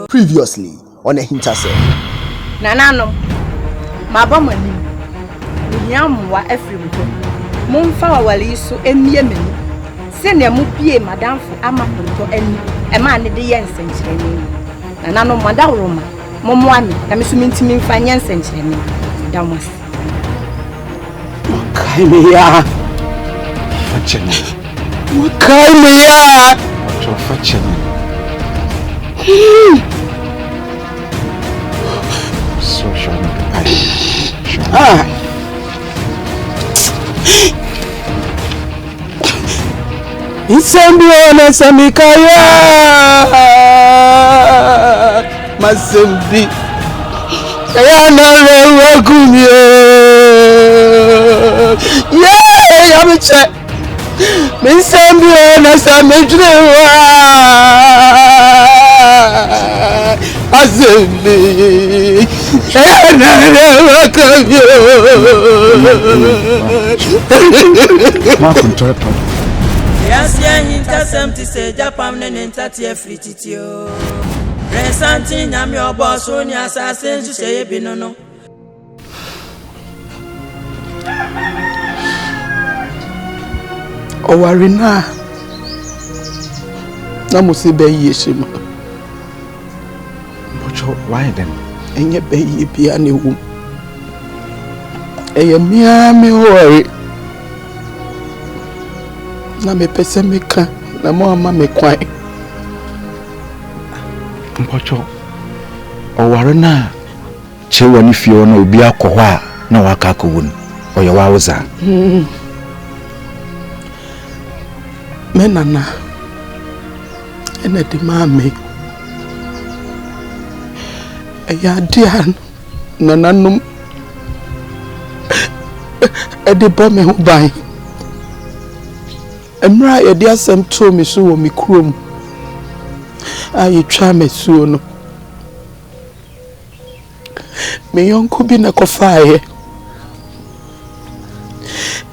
Previously on AHINTASEM. Nanano, my bomani, Yamwa Efrimuko, Monfa Waliso, and Yemen. Send a mupie, Madame for Amapunto, and a man in the Yensen. Nanano, Madame Roma, Momwami, I'm assuming to me finance and Damas. Kaimia, what your fortune? So show me the body. It's a Samikaya Masembi. Ayana Wakumia. Yeah, I'm a check. Miss Sambiana Samidra Azembi. Yes, AHINTASEM to say Japan and Entatia free titio. Resanti Nyame your boss on your assassin to say Binono. Oh, Arina Namusibe Yeshima. Why then? And your baby piano womb. A Miami worry. Na me pese meka na mo ama me kwan mpocho oware na chewa ni fie na obi akọ a na waka akọwun oye wa woza me nana ene de mame eya dia nananum e de bo me ho ban Emra yedi asem to me so wo me kurom ayi twa me suo no me yonko bi na kofae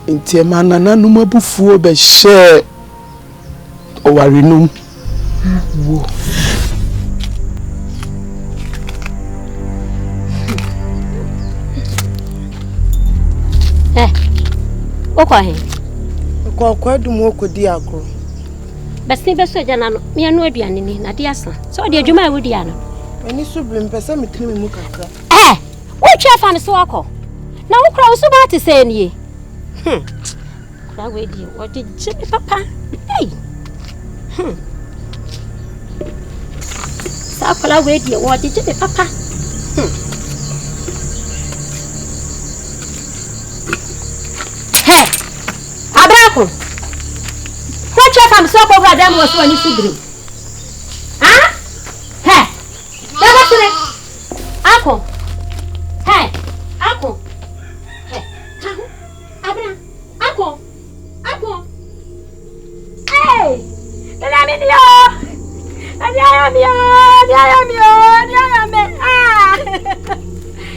ntie manana no mabufuo be hye owarenum wo okwahe Kwa dum okodi akro. Basi beso jana no me anu aduane ni na de asa. So de adwuma e wodi ana. Ani so blim pese metini mu kakra. Wo twa fa ne so akọ. Na wo kra wo so ba te se nie. Kra we di wo de jibe papa. Hey. Sa kra we di wo de jibe papa. What you from so over them was when you see huh? Hey, that was it. Uncle. Hey, uncle. Hey, Abra, uncle. Hey, let me know.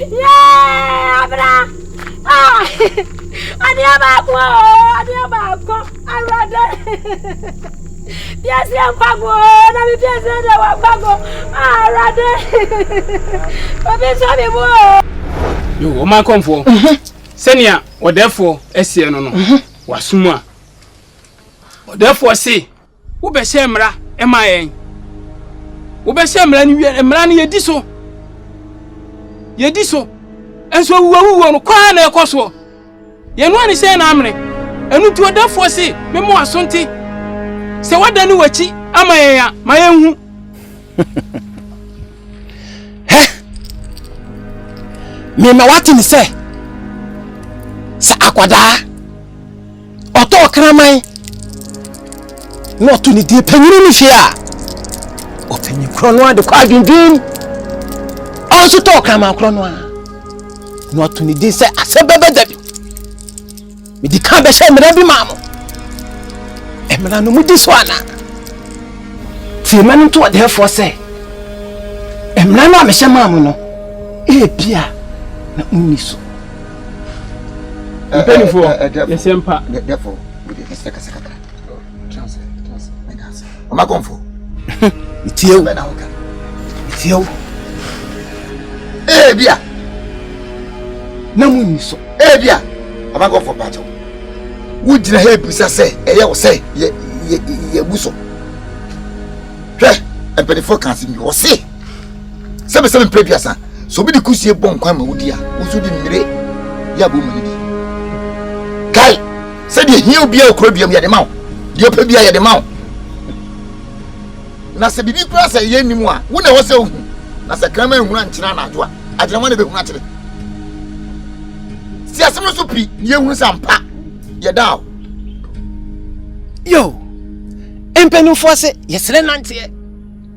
Yeah, Abra. Adiabako. I rather. Yes, I'm Pago. Na mi pese na wa Pago. Rather. Obi so mi mo. Yo, o ma komfo. Senia, o therefore esie no no. Wasum a. O therefore say, wo be hye mra e ma yen. Wo be hye mra ni wi mra ni yedi so. enso wuwu no kwa na ekoso ye no ani se na amre enu tu odafo se me mo asonte se wada ni wachi ama ye ya ma ye hu me ma wati ni se sa akwada oto kraman no to ni die panyuru ni fia o panyi kro no ade kwa dindin on so to kraman kro no a no to ni die se asebebe dabi me di kan be she mera bi maamo emra no mudi so ana ti manu to de fo se emra no me she maamo no e bia na uniso penifo yesempa therefore we dey sekaka transfer megas o ma konfo itieu be na hoka itieu bia na muniso bia ama konfo pacho wo jira he bisa se eye wo se ye buso hwe penifo kan si mi wo se se be se me prebiasa so bi di kusie bon kwan ma wodi a wo so di mire ya bo mani di kai se di hiu bia okro bia ya de mawo di opa bia ya de mawo na se bibi kura se ye nimu a wo na wo se ohu na se krama ehuna nkyina na adwo a agyerama na be huna kyere si asem so pi ye hunu sampa ye dawo yo empenufo se yesere nante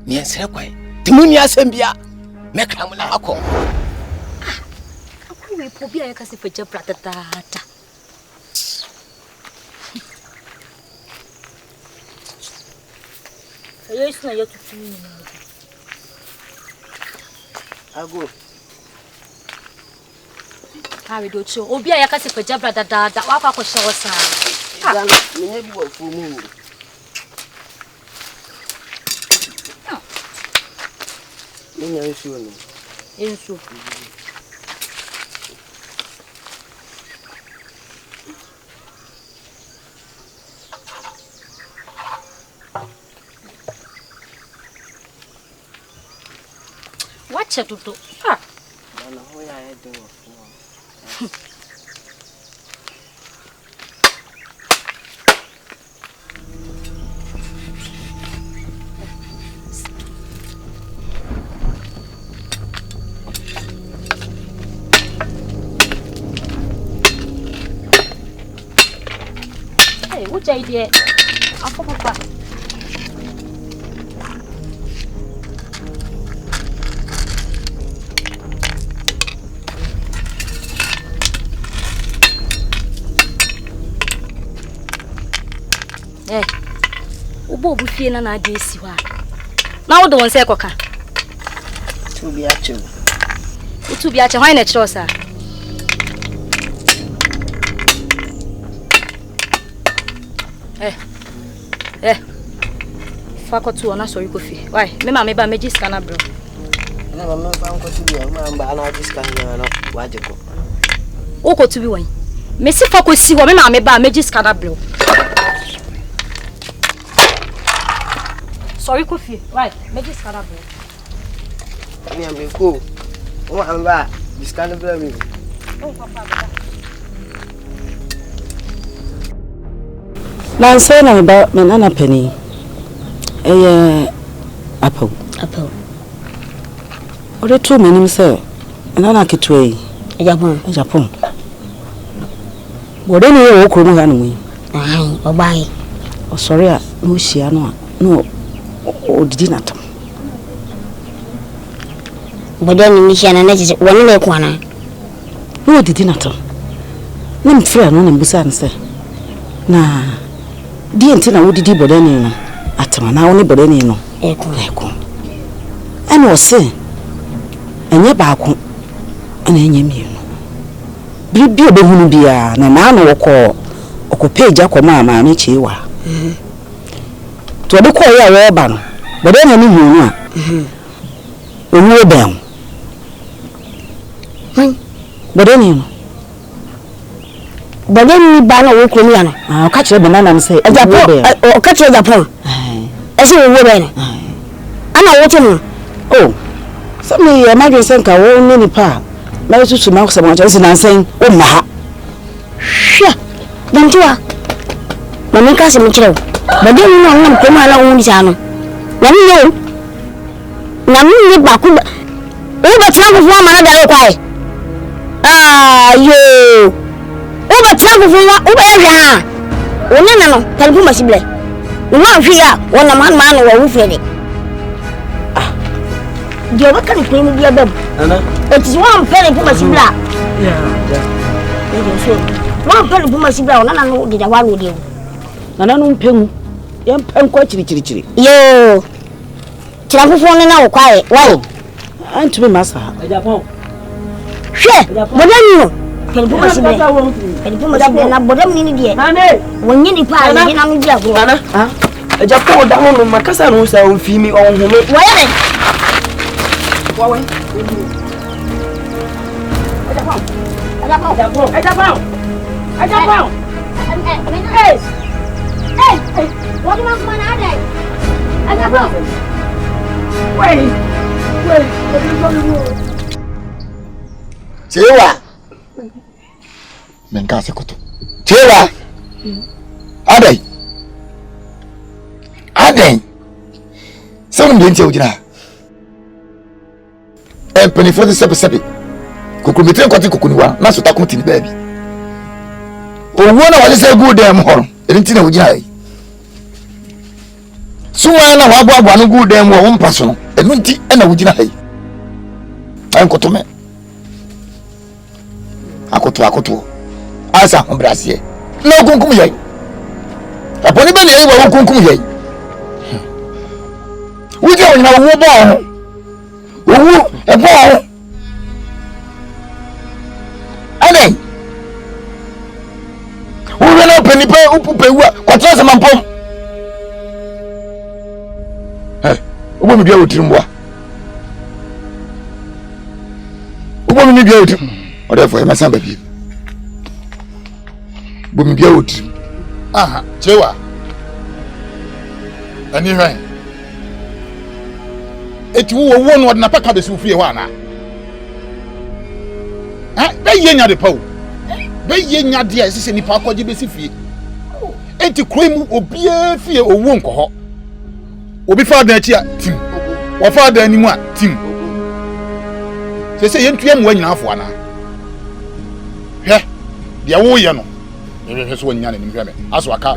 ne yesere kwai timuni asem bia mekra mu na akọ we pobia ya kasi feje pratata yesu na yetutu ni ago we do cho obia ya kasi feje pratata wa kwa ko show sa dan menye bi wo fu mu menye nsu no ensu wacha tuto bana hoya ede wo fu which idea? Apa papa? Ubo bufie na na ade si wa. Na wo do won se koka. Tu bi ache. Utu bi ache hwan na kire osa. Fako tu ona sorry kofi. Why? Me ma me ba meji scanner bro. Na ba me fa nko tu bi ma ba na ji scanner no waje ko. O ko tu bi wan. Me si fako si wo me ma me ba meji scanner bro. Sorry kofi. Why? Meji scanner bro. Ami am ko. O ma ba ji scanner bro mi. O papa. Lanse na ba me nana pani apple ore tu menim se nana kitwe Japan bode ni wo kro mu ha no yi Obai o sorry a no hia no o didi natam bode ni hia na je woni na ekwana no didi natam na mfra no na mbusa nse na di entina wo didi bode ni no atama na wo ni bode ni no eko ene o se enye baako ana enye mienu bibi obehunu bia na na no woko page akoma ma me chiwa to de ko ya we ba no bode na ni hunu a onu oben bode ni no bode ni ba na wo kro mi ya no o ka kire banana say o ka kire Japan ese wo be ni ana wo temu oh some imagine say nka wo ni pa na so ma so ma chance na nsen o ma ha hwe dantiwa mami ka se mi kire ba de ni na won ko ma la won sa no na mi yo na mi ni ba ku o ba tra fufu ma na da lo kwai yo o ba tra fufu o ba ya ha o na no telephone masible o ma hwe ya o na man no wa wo fere Dia bakal ni klien dia bab. Ana. Eti wan pele pu masibla. Ya. Ni so. Wan pele pu masibla na no de da wa no de. Na no mpemu. Ya mpem kwa chiri. Yo. Tira fufu ne na wo kwae. Wa. Antumi masa. Ejapon. Hwe. Bodani no. Pele pu masibla. Pele pu masibla na bodam ni de. Nane. Wonye ni pa ni na no dia ko. Ana. Ha. Ejapon da no makasa no sa on fi mi on home. Wa ya. Wawe. Ajapau. Hey. What do you want to do? Ajapau. Wait. Chewa. Menka sekoto. Chewa. Adai. Sawun de nche ujina. Empeni for the sepe. Kukumitre kwati kukuniwa na so takunti ni baby. Owo na wale say good dem horo. Enti na ujina yi. Suwa na wagwa no good dem wo mpaso no. Enu nti na ujina yi. Ankoto me. Akoto. Asa hombrasiye. Na kunkum yi. Aponi be ne yi wo kunkum yi. Uje wona wo bo Owu ebo Adem Owu na penipe upupe wa kwatra se mampom Obo mi bia otirim wa Obo mi bia otirim Odefo e masamba bi Obo mi bia otirim Aha chewa Ani hwan Eti wo no na paka besu fie ho ana be yenya de pawo be yenya de asese nipa akwaje besi fie enti kroimu obia fie owo nkoho obi fa dan chi a tim wo fa dan ni mu a tim sese yentua mu anyina afo ana he de wo ye no ye so wanya na nim hwe me aso aka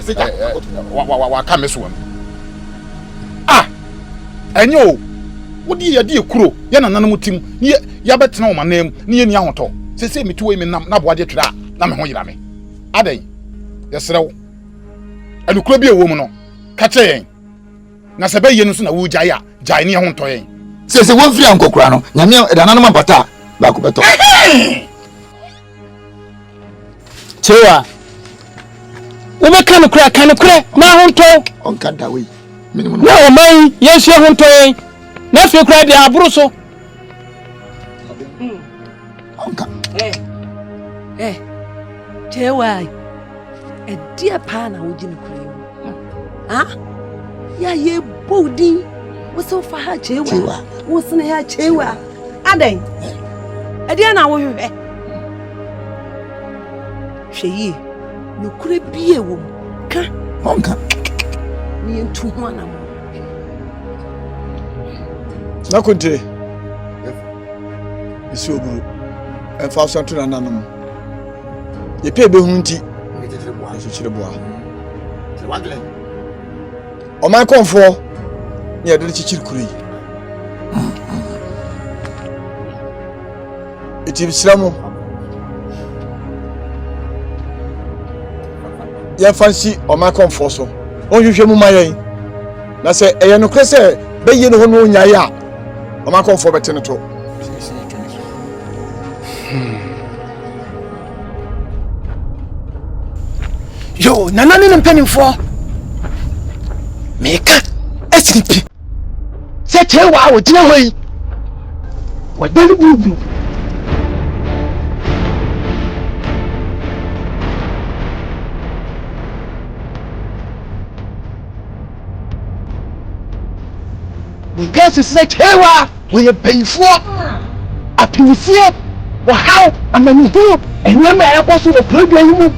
wa ka me so wam enyo wodi ya die kuro ya na nanam tim ni ya betena o manam ni ye ni ahoto sese mitu we me nam na boade twira na me ho yira me adan yeserew anukuro bi ewo mu no ka che yen na se be ye no so na wo gya ya gya ni ho nto yen sese won firi ankokura no nyame da nanam bata ba ko beto chewa wo be kan kura na ho nto on kan da we minimum na o mai yesu ho nto yen na fi kura dia aburu so onka chewa dia pa na woji ne kura ha ya ye bodi wo so fa ha chewa wo sene ha chewa adan dia na wo hwe hweyi ne kura bie wo ka onka ni ntu ho na mo na kunte isi oburu enfa so ntuna nanom ye pe be hunti chichire boa o man konfo ni ade chichire kuri eti bisramo ya fancy o man konfo so on hwehwe mu mayen na se eye no krese be ye no ho no nyaye a o man konfo betene to Yo, nanani no mpanimfo. Meka esripi. Se tewa wo gina hoyi. Wa dali bubu. Meka se tewa wo ye panimfo. Apinifo. how am I here? And when I was with a program, you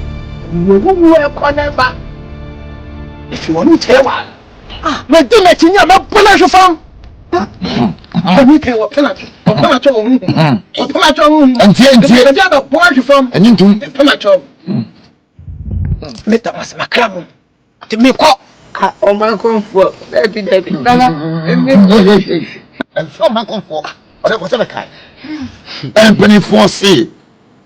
will corner. If you want to tell what, my dinner in your Polish farm. And you can what penalty or penalty and you do penalty. Meta was my cram to me call on my comfort. And from my comfort, or whatever kind. And penny for say,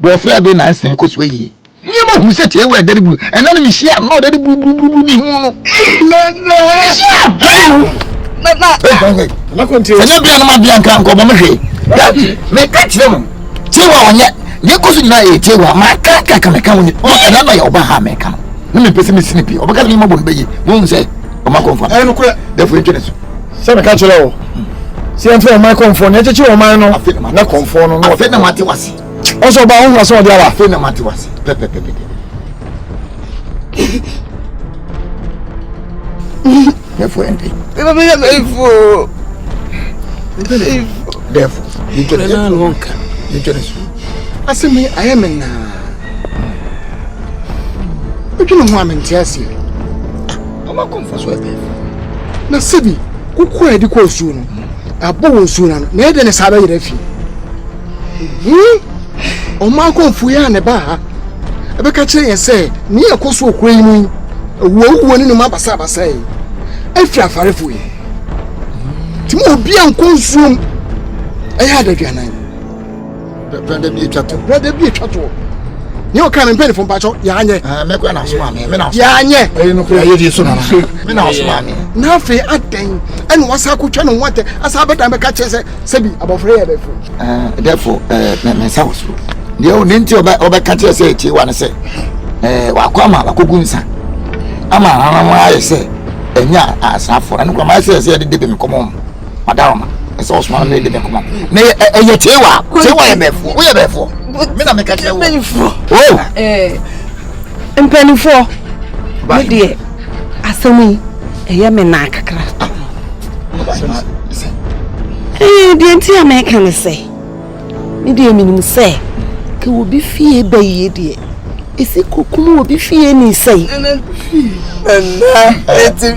but fair be nice and coach way. You know who said you were dead blue, and then we share more than blue. I'm going to be a can't go make catch them. Tiwa on yet. You could not eat Tiwa, my cat can come with another Obama come. Let me put me snippy, or because you won't be, won't say, or my comfort. I don't quit the fridge. Send catch it all. See, I'm for my comfort, not you, man, not comfort, no, fit no matter what. Also, about us all the other, fit no matter what. Therefore, you I say me, I am in but you know, I'm in Tessie. I'm not going for sweating. Now, Sydney, who quite the course soon? A bow sooner, made in a salary refi. Oh, Marco Fuya and a bar. I be catching and say, near Coso Queen, a woe in the Mapasaba say. I feel far for you. Timo be on consume. I had a gun. Brother be a chatto. You come and pay from Pacho, Yanya. Make one house, mammy. Yanya, you soon. Nothing at them. And what's our cushion and water as I bet I'm a catcher, Sebi, above rare. Therefore, Miss House. The old ninty over catcher say, you want to say, Wakama, Kugunsa. I say, and ya, as I for and come, I say, I didn't come home. Madame, it's all small lady, come on. Nay, you tell why I'm therefore. We are therefore. Me make a penny for. Oh, and penny for. My dear, I saw me a Yamenaka. The entire American say, me dear, me say, can we be fear by ye, dear? Is it Kukum will be fear me say? And it's you.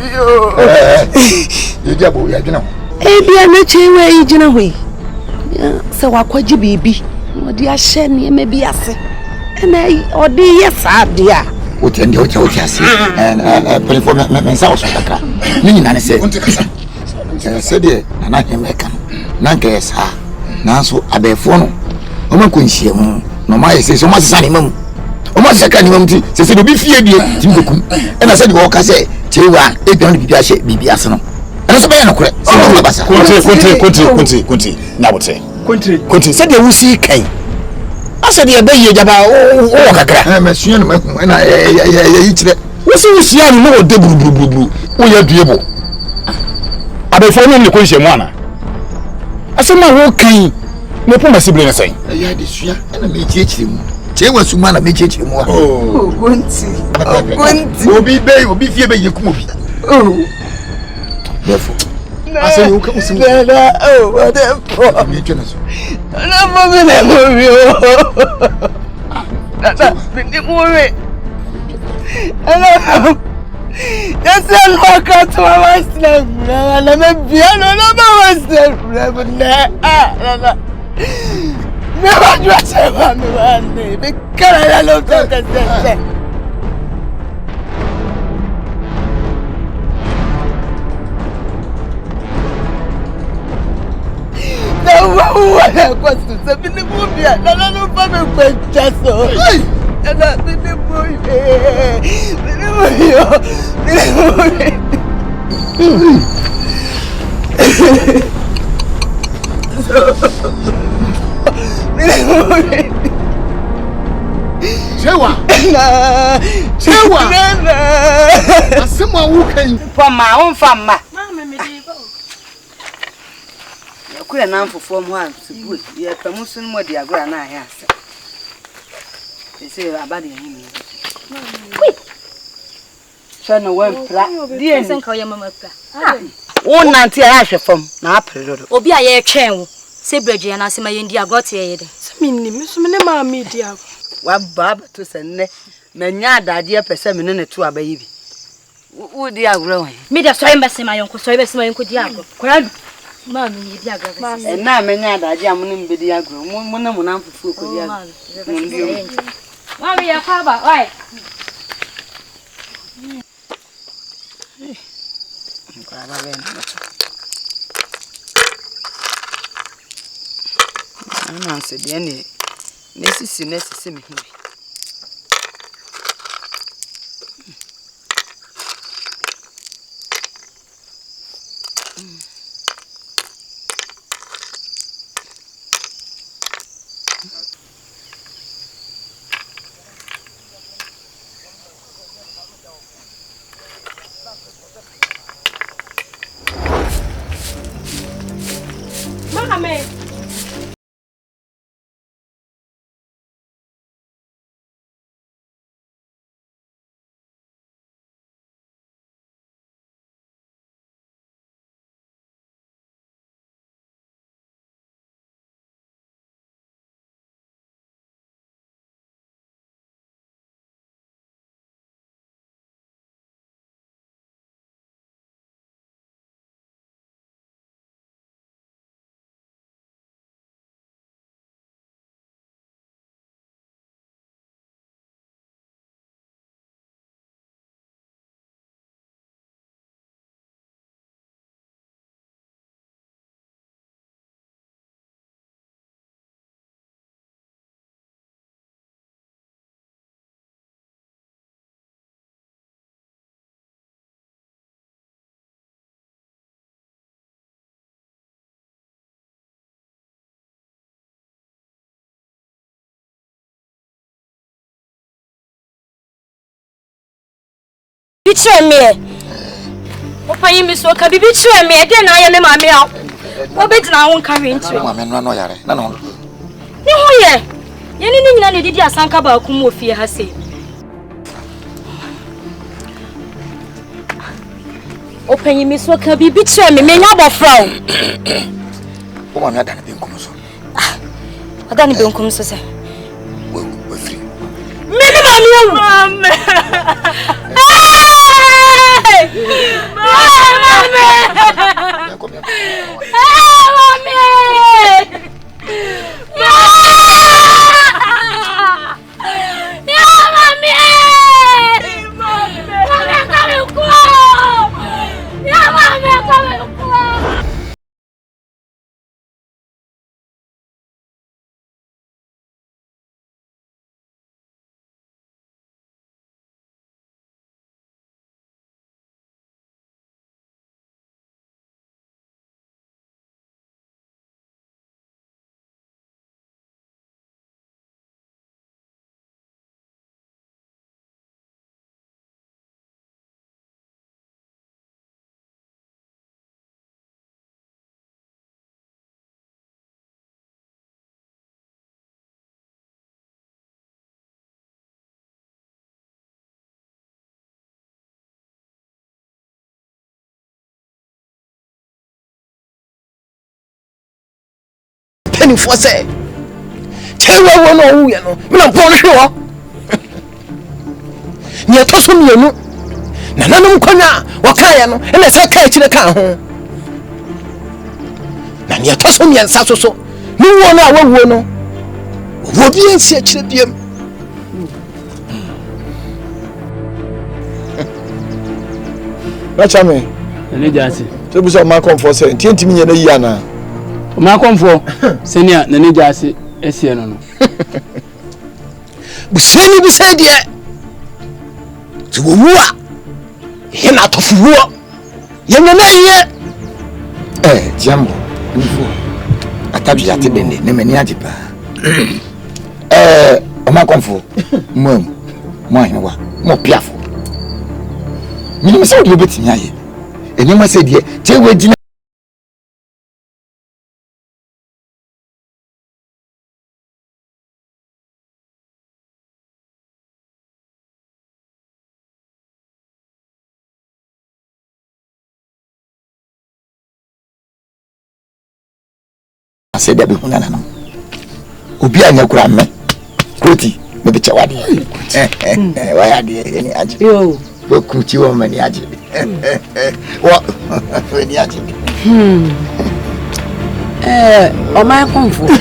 You know. Be a nature way, you know. So I quite you baby. Oh, dear, Shenny, maybe I say. And I, oh, dear, yes, dear. What and your choice, and pray for myself. Meaning, I said, dear, and I can make them. Nankes, Nanso, Abefono. Oman Quincy, no, my say so much sunny mum. Almost second mum, says it will be feared, Timbukum. And I said, walk, I say, Chewa, it don't be a shape, be Arsenal. And so, Quinty, now would say, Quinty said they will see Kane. I said, you're baby, oh, I'm a son, when I eat it. What's this young Lord Debu? We are doable. I be following the question, Mana. I said, my whole Kane, no promise, sibling, saying, I had this year, and I may teach him. Che was to man, I may teach him. Oh, Quinty, will be baby, will be fear by your cookie. Oh, therefore. I say you come soon. Oh, whatever. I'm your generous. I'm going to move you. That's been the movie. Hello. That's a lock out to my master. And I'm a piano number master. Never dress around the one day because I love to say. What I was to say in the movie, and I don't know just so. And that's in the movie. Chewa! Someone who came from my own family. Queer now for 4 months. Yet, promotion more dear grand I have. They say about him. So no one dear, think how your mamma. One auntie I from Napoli. Or be a chain. Se breje ya na se ma yendi agote ye de. Se minni me so me ne ma me di ago. Wa baba to se ne manya adade pese me ne to abayi bi. Wo di agro wan. Me de so yembe se ma yonko so yembe se ma yonko di ago. Kwadu. Ma me ye di ago. Na manya adade amune mbe di agro. Mo na mo na mfufu ko di agro. Ma me ya kwa ba, wai. Nkara be na to. Ana se de ne nesisi me hu. Mama. Bitre me. Opa yimi so ka bibi tire me e de na ye ne ma me a. Obedina won ka we ntire. Ma me no yare. Na no. Ni ho ye. Ye ni nyina ne didi asanka ba ku mo fie ha se. Opa yimi so ka bibi tire me nya bofra o. O ma me ada na benkum so. Ada ni benkum so se. We free. Me ni ma me o. Mama. Penny for say. Tell one no we no. Me na pon hwe. Ni atoso mienu. Na nanum kwanya wakaye no. E na se ka akire ka ho. Na ni atoso miensa so so. Ni wo no awuo no. Wo bi ensi akire biem. Bacha me. Nene jase. So bu so ma comfort say ntimi nye na yi ana. Ma komfo senia nene jase esie no no. Bu seni bi se de. Tu wo a. Ye na tofuwo. Ye na ye. Jambo. Nfo. Atabi ate bende ne meni ajipa. O ma komfo. Mo ahwa. Mo piafo. Mi se odi obetimi aye. Enima se de che we di said that before Nana. Ubia Yakura me. Kuti, maybe Chawadi. Why are there any agent? You could you on many agent? What? When the agent? Oh, my comfort.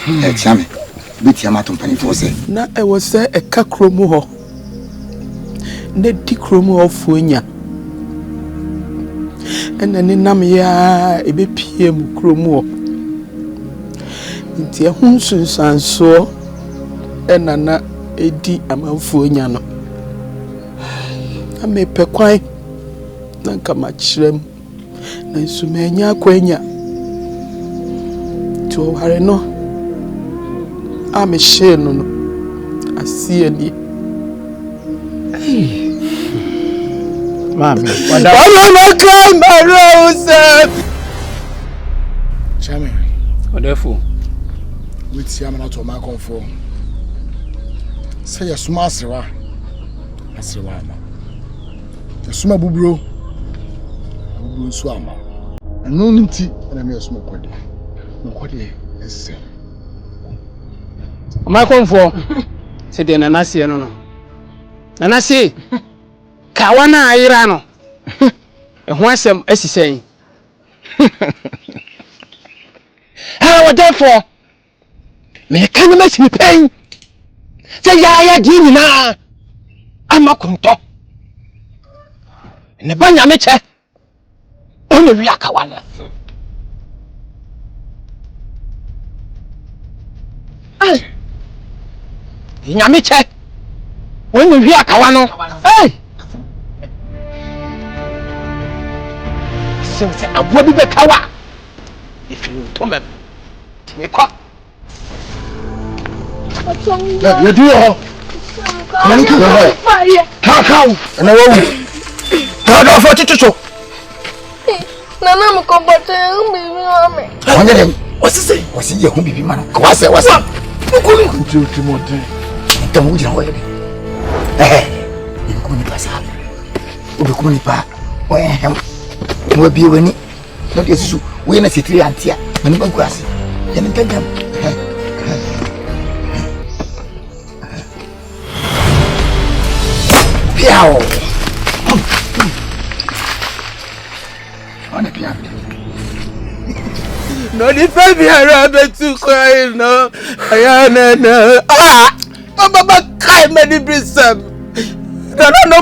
Nyame, bit Yamato Penny na I was a cacromo. Ne dicromo of Funya. And then in Namia, a BPM cromo. Into a hunsus and so, and Anna a D among Funyano. I may pequine, Nanka machrem, Nansumania quenya. To Hareno. I'm a shame, no. I see any. Mommy, what don't climb my rose. Chame, what therefore? With Yama not to my comfort. Say a smart sirah. I say, why, ma? The summa bubro. Bubro swama. And no ninty, and I'm a smoke with it. No, what is say? My comfort. Said the Nanasi, no. Nanasi. Kawana Irano. And once some as he saying. How therefore? May I can't make me pain. Say, ya, Dina. I'm a conto. And the Banya Mecha. Only Riakawana. Nyame che when you hear Kawano hey so say abobi be kawa if you told me kwa you do all come to the fire cow and I will go for chicho Nana mo kombote umbi mame wanya dem osise osi ye hu bibi man kwa se wasa ukumi kuntu timote ntamu ujira hoye ikumi pasa ubikumi pa oye mo bi wani no de susu we na sitiri antia mani banku ase ye ntangam piao on piao no the baby around to cry no ayana no baba kai many brisam no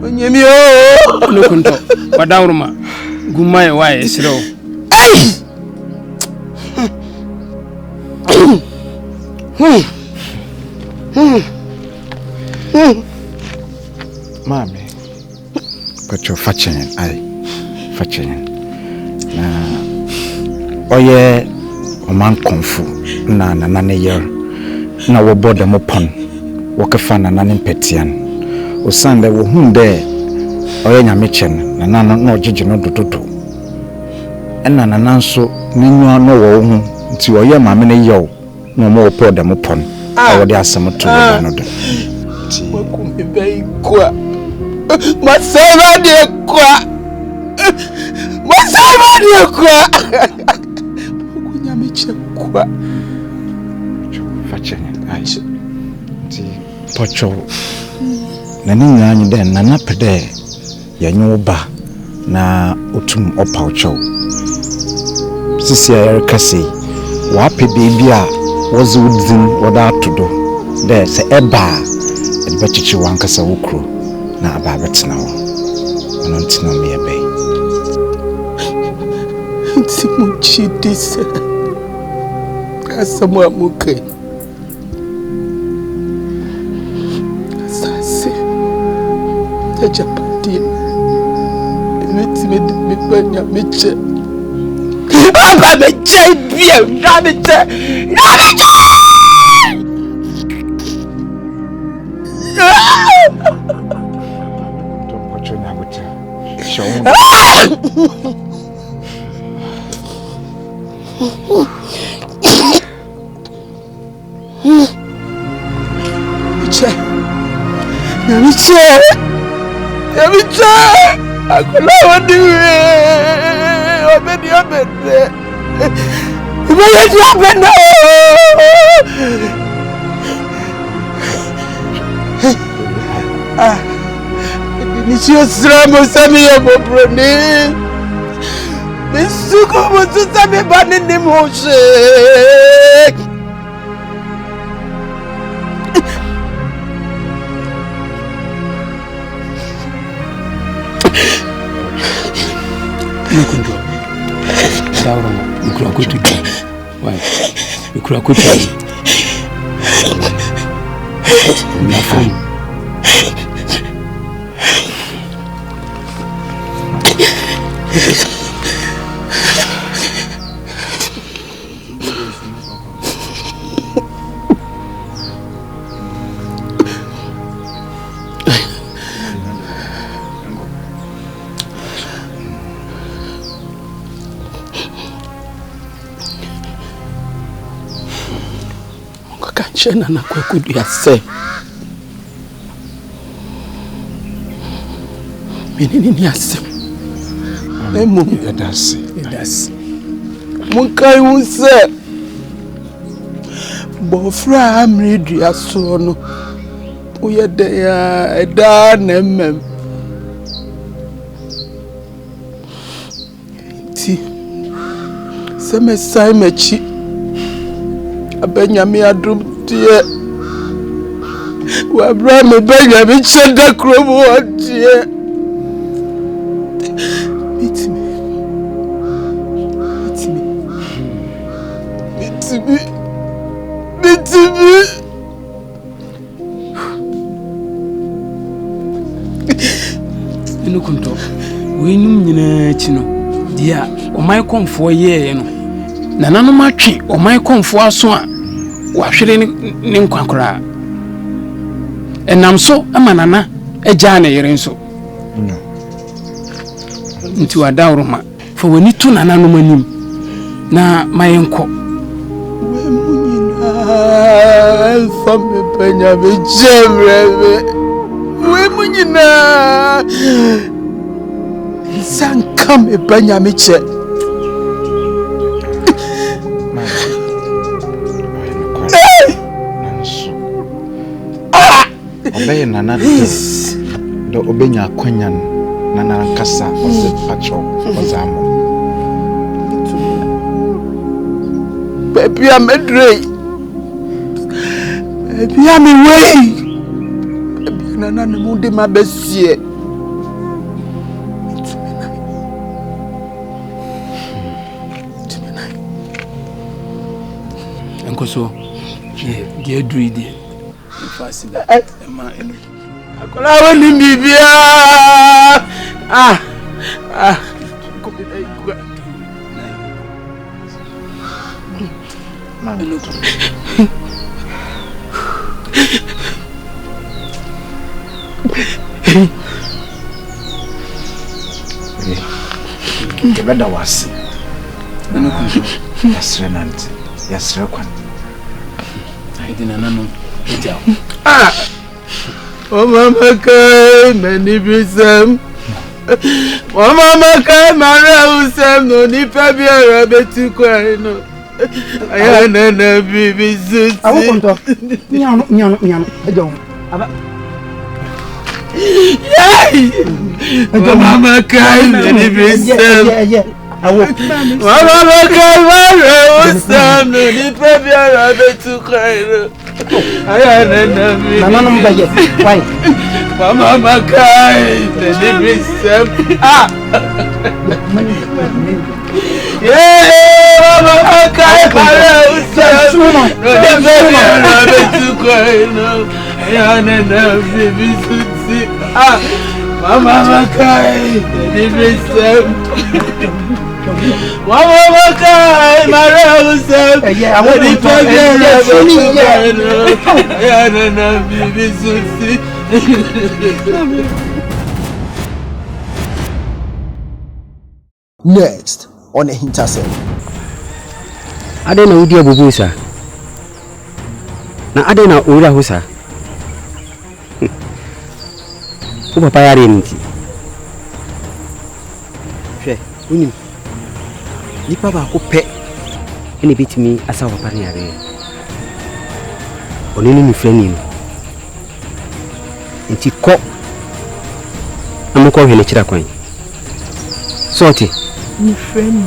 onyemi o no kunto wadawruma gumai wa esiro Mami, kwacho fachen ai fachen na oye oman konfu na ne yer na wo boda mo pon wo kefa na ne petian o sande wo hunde oye nyame chen na no ogege no dododo ena na nso menwa no wo hu nti oye mame ne yew no mo boda mo pon awo de asem to no do ti wakum be kwa masaba de kwa kunyame che kwa fachen ai ti pocho na ni nyanyi de na napede ya nyoba na otum opaucho sisi ya kase wa pe bibia wozu din woda atodo de se eba bechichi wankasa wukro na aba betena wo ono ntino me ebe ntimuchi disa asamu amuke asase Japati me banya meche aba meche bia na meche Akola wadi obedi obede ibeye ti abena ni si osra mo sami ya mo broni bisuko mo sami bani ni mo se Nukundo. Daura mukura kutu. Wai. Mukura kutu. Nafum. Chena na kwa kudu ya se Minini ni ase Emu Edasi Munkai unse Bofra amridu ya sono Uyede ya eda nemem Ti Seme saimechi Nyame Adom tie wa bra me Nyame chenda kromo tie bitimi inu kunto we nyum nyina chino dia o mai konfo ye no nanano matwe o mai konfo aso a wahwere ne nkwankora enam so amanana agya na yere nso nti wadawro ma fa wani tu nanano manim na mayenko we munyina fa me panya be jemrebe we munyina sanka me panya me che Obey nana do obenya akwanyan nana nkasa ose pacho ozamo baby amedre baby ameway baby nana ne mude mabesie enkoso die druidi fasila ema enu akola woni bibia ko bi dai ku mama no kebeda wasi enu ku yasrenant yasrekwan aidina nanu ejao Mama kai many bisem Mama kai mara usem no ni pabia betu kwai no aya na bibi zuti awu konto nyano ejao aba Mama kai many bisem awu Mama kai mara usem no ni pabia betu kwai no Nana no mbaye. Why? Mama makai, the living sem. Ah. Yeah, mama makai, para usem. No the to cry no. Ya nana baby suti. Ah. Mama makai, the living sem. Mama makai, para usem. Yeah, I want to ya nana baby suti. Next on AHINTASEM. Ade na udi abubusa. Na ade na ura husa. Ku papa yare nti. Hwe, unim. Nipa ba ko pe. Ene bitimi asa papa ne yare. Oni ni freni. Nti ko. Amko hwele kira kwan. Sorti. Ni freni.